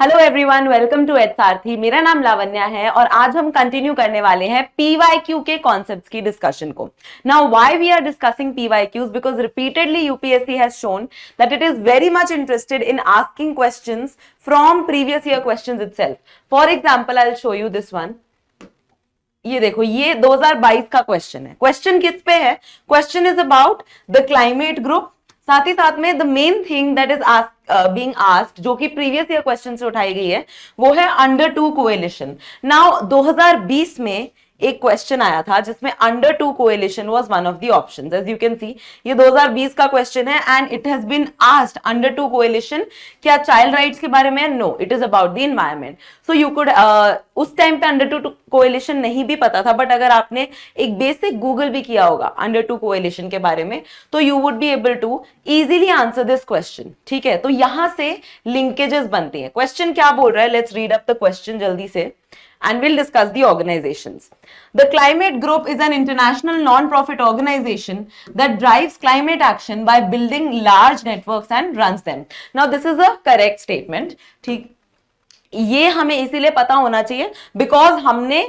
Hello everyone, welcome to H Sarathi. मेरा नाम लावण्या है और आज हम कंटिन्यू करने वाले हैं पीवाईक्यू के कॉन्सेप्ट्स की डिस्कशन को। Now why we are discussing PYQs, because repeatedly UPSC has shown that it is very much interested in asking questions from previous year questions itself. For example, I will show you this one. ये देखो, ये 2022 का question है। Question किस पे है? Question is about the climate group. साथ ही साथ में the main thing that is being asked, जो कि प्रीवियस ईयर क्वेश्चन से उठाई गई है, वो है अंडर टू कोएलिशन। नाउ 2020 में एक क्वेश्चन आया था जिसमें under two coalition was one of the options. As you can see, ये 2020 का क्वेश्चन है and it has been asked under two coalition क्या चाइल्ड राइट्स के बारे में? No, it is about the environment. So you could, उस time पे under two coalition नहीं भी पता था, बट अगर आपने एक बेसिक गूगल भी किया होगा अंडर टू कोएलिशन के बारे में, तो you would be able to easily answer this question. ठीक है, तो यहां से लिंकेजेस बनती हैं। क्वेश्चन क्या बोल रहा है? Let's read up the question जल्दी से and we'll discuss the organizations. The Climate Group is an international non-profit organization that drives climate action by building large networks and runs them. Now this is a correct statement. ठीक, ये हमें इसीलिए पता होना चाहिए because हमने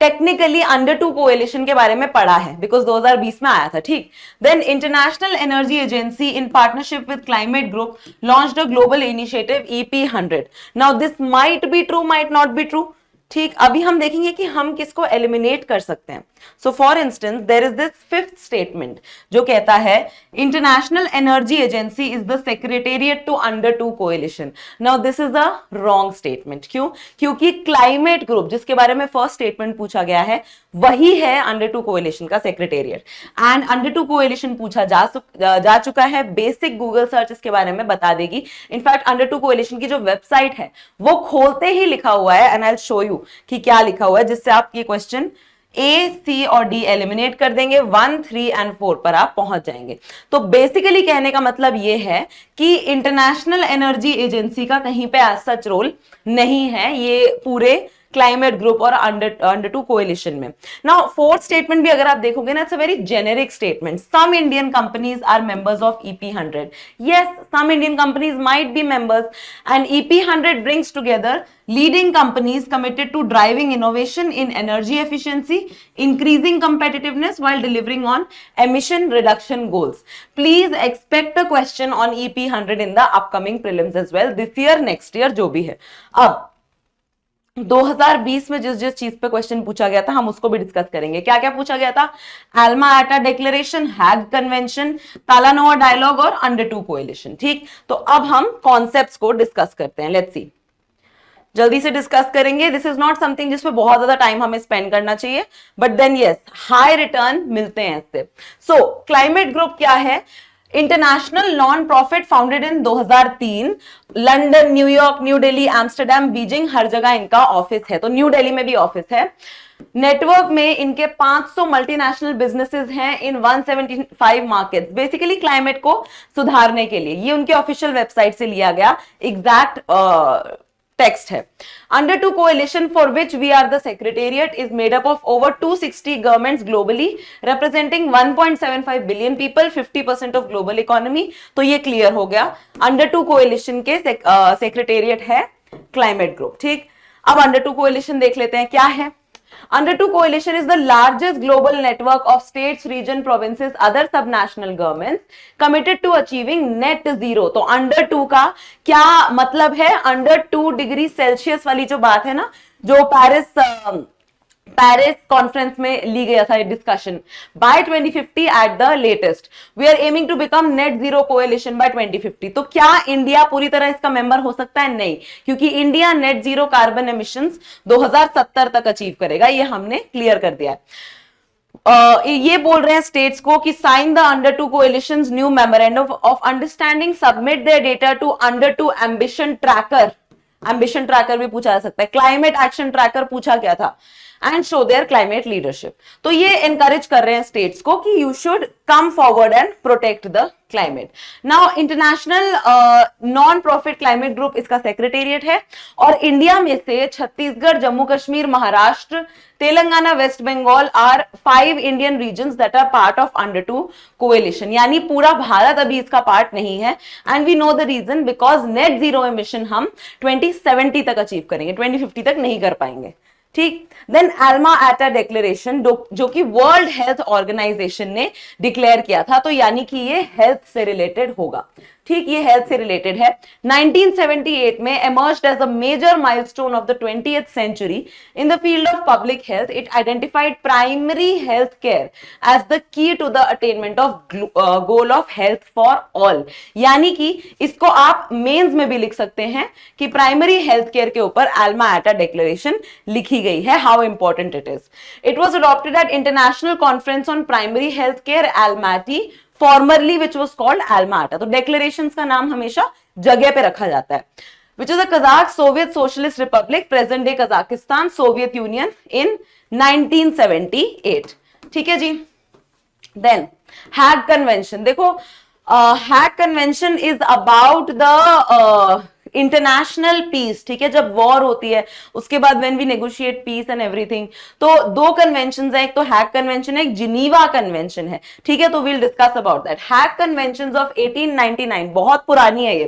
technically under two coalition के बारे में पढ़ा है, बिकॉज 2020 में आया था। ठीक, then international energy agency in partnership with climate group launched a global initiative EP100। Now this might be true, might not be true. ठीक, अभी हम देखेंगे कि हम किसको एलिमिनेट कर सकते हैं। So for instance, there is this fifth statement जो कहता है international energy agency is the secretariat to under two coalition. Now this is a wrong statement. क्यों? क्योंकि क्लाइमेट ग्रुप जिसके बारे में फर्स्ट स्टेटमेंट पूछा गया है वही है अंडर टू कोएलिशन का secretariat. And under two coalition पूछा जा चुका है। बेसिक गूगल सर्च इसके बारे में बता देगी। इनफैक्ट अंडर टू कोएलिशन की जो वेबसाइट है वो खोलते ही लिखा हुआ है, and I will show you कि क्या लिखा हुआ है, जिससे आप ये क्वेश्चन ए, सी और डी एलिमिनेट कर देंगे। 1, 3 एंड 4 पर आप पहुंच जाएंगे। तो बेसिकली कहने का मतलब ये है कि इंटरनेशनल एनर्जी एजेंसी का कहीं पे आज सच रोल नहीं है ये पूरे क्लाइमेट ग्रुप और अंडर टू कोएलिशन में। नाउ फोर्थ स्टेटमेंट भी अगर आप देखोगे ना, it's a very generic statement. Some Indian companies are members of EP100। Yes, some Indian companies might be members and EP100 brings together leading companies committed to driving innovation in energy efficiency, increasing competitiveness while delivering on emission reduction goals. Please expect a question on EP100 in the upcoming prelims as well, this year, next year, जो भी है। अब 2020 में जिस जिस चीज पे question पूछा गया था हम उसको भी डिस्कस करेंगे। क्या क्या पूछा गया था? एल्मा एटा डिक्लेरेशन, हैग कन्वेंशन, तालानोआ डायलॉग और अंडर टू कोएलिशन। ठीक, तो अब हम कॉन्सेप्ट्स को डिस्कस करते हैं। लेट्स सी, जल्दी से डिस्कस करेंगे। दिस इज नॉट समथिंग जिसमें बहुत ज्यादा टाइम हमें स्पेंड करना चाहिए, but then yes, high return मिलते हैं इससे। सो क्लाइमेट ग्रुप क्या है? International non profit, founded in 2003। London, New York, new Delhi, Amsterdam, Beijing, हर जगह इनका ऑफिस है। तो न्यू दिल्ली में भी ऑफिस है। नेटवर्क में इनके 500 मल्टीनेशनल बिजनेसेस हैं इन 175 मार्केट्स, बेसिकली क्लाइमेट को सुधारने के लिए। ये उनके ऑफिशियल वेबसाइट से लिया गया एग्जैक्ट टेक्स्ट है। Under two coalition for which we are the secretariat is made up of over 260 governments globally, representing 1.75 billion people, 50% of global economy. तो ये क्लियर हो गया, अंडर टू कोएलिशन के सेक्रेटेरिएट है क्लाइमेट ग्रुप। ठीक, अब under two coalition देख लेते हैं क्या है। Under two coalition is the largest global network of states, region, provinces, other subnational governments committed to achieving net zero। तो under two का क्या मतलब है? under 2 डिग्री सेल्सियस वाली जो बात है ना, जो पेरिस कॉन्फ्रेंस में ली गया था discussion, by 2050 at the latest we are aiming to become net zero coalition by 2050। तो क्या इंडिया पूरी तरह इसका मेंबर हो सकता है? नहीं, क्योंकि India net zero carbon emissions 2070 तक अचीव करेगा, ये हमने क्लियर कर दिया है। ये बोल रहे हैं स्टेट्स को कि sign the under two coalitions new memorandum of understanding, submit their data to under two ambition tracker. Ambition tracker भी पूछा जा सकता है, क्लाइमेट एक्शन ट्रैकर पूछा गया था। And show their climate leadership. तो ये एनकरेज कर रहे हैं स्टेट्स को कि you should come forward and protect the climate. Now international non profit climate group इसका सेक्रेटेरिएट है, और इंडिया में से Chhattisgarh, Jammu Kashmir, Maharashtra, Telangana, west Bengal are 5 Indian regions that are part of under 2 coalition, यानी पूरा भारत अभी इसका पार्ट नहीं है। And we know the reason, because net zero emission हम 2070 तक अचीव करेंगे, 2050 तक नहीं कर पाएंगे। ठीक, देन अल्मा एटा डिक्लेरेशन जो कि वर्ल्ड हेल्थ ऑर्गेनाइजेशन ने डिक्लेयर किया था, तो यानी कि ये हेल्थ से रिलेटेड होगा। ठीक, ये हेल्थ से रिलेटेड है। 1978 में emerged as a major milestone of the 20th century in the field of public health. It identified primary health care as the key to the attainment of goal of health for all. यानी कि इसको आप mains में भी लिख सकते हैं कि प्राइमरी हेल्थ केयर के ऊपर अल्मा एटा डिक्लेरेशन लिखी गई है, how important it is. It was adopted at international conference on primary health care Almaty, formerly which was called Alma Ata. तो डिक्लेरेशन का नाम हमेशा जगह पे रखा जाता है। Which is a Kazakh Soviet Socialist Republic, present day Kazakhstan, Soviet Union in 1978। ठीक है जी। देन हैग कन्वेंशन, देखो Hague convention is about the international peace. ठीक है, जब वॉर होती है उसके बाद when we negotiate peace and everything, तो दो कन्वेंशन है, एक तो हैग कन्वेंशन है, एक जिनीवा कन्वेंशन है। ठीक है, तो we'll discuss about that. Hague conventions of 1899, बहुत पुरानी है ये,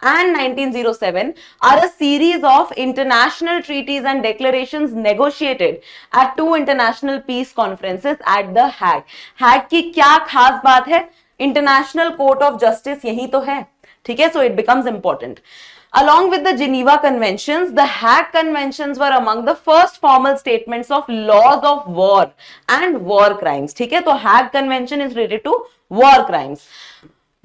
and 1907 are a series of international treaties and declarations negotiated at 2 international peace conferences at the Hague. Hague की क्या खास बात है? इंटरनेशनल कोर्ट ऑफ जस्टिस यही तो है। ठीक है, so it becomes important. Along with the Geneva Conventions, the Hague Conventions were among the first formal statements of laws of war and war crimes. ठीक है, तो Hague Convention is related to war crimes.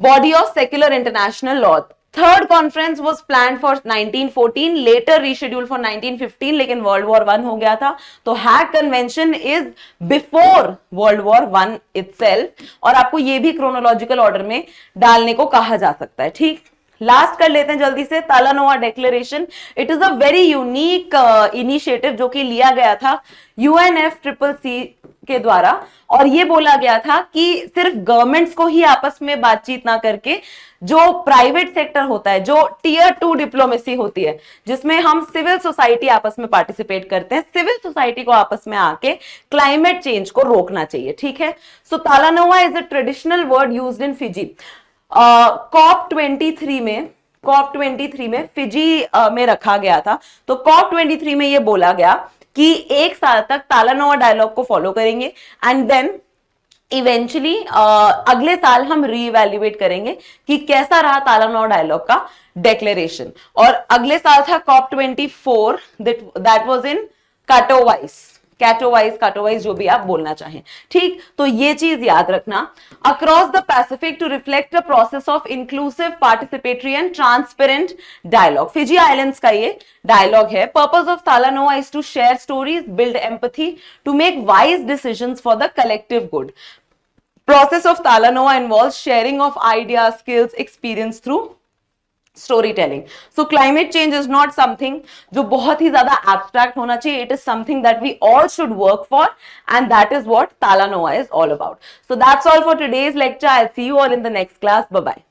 Body of secular international law. Third conference was planned for 1914, later rescheduled for 1915, लेकिन World War I हो गया था। तो Hague Convention is before World War I itself, और आपको ये भी chronological order में डालने को कहा जा सकता है। ठीक, लास्ट कर लेते हैं जल्दी से, Talanoa declaration. It is a very unique initiative जो कि लिया गया था UNFCCC के द्वारा, और ये बोला गया था कि सिर्फ गवर्नमेंट्स को ही आपस में बातचीत ना करके जो प्राइवेट सेक्टर होता है, जो टियर 2 डिप्लोमेसी होती है, जिसमें हम सिविल सोसाइटी आपस में पार्टिसिपेट करते हैं, सिविल सोसाइटी को आपस में आके क्लाइमेट चेंज को रोकना चाहिए। ठीक है, so Talanoa is a traditional word used in Fiji. COP 23 में फिजी में रखा गया था। तो कॉप 23 में ये बोला गया कि एक साल तक तालानोआ डायलॉग को फॉलो करेंगे, एंड देन इवेंचुअली अगले साल हम रीइवैल्यूएट करेंगे कि कैसा रहा तालानोआ डायलॉग का डिक्लेरेशन। और अगले साल था कॉप 24, दैट वाज इन काटोवाइज, जो भी आप बोलना चाहें। ठीक, तो ये चीज याद रखना। Across the Pacific to reflect the process of inclusive, participatory and transparent dialogue. Fiji islands का ये डायलॉग है। Purpose of Talanoa is to share stories, build empathy, to make wise decisions for the collective good. Process of Talanoa involves sharing of ideas, skills, experience through storytelling. So climate change is not something जो बहुत ही ज्यादा abstract होना चाहिए, it is something that we all should work for, and that is what Talanoa is all about. So that's all for today's lecture. I will see you all in the next class. Bye bye.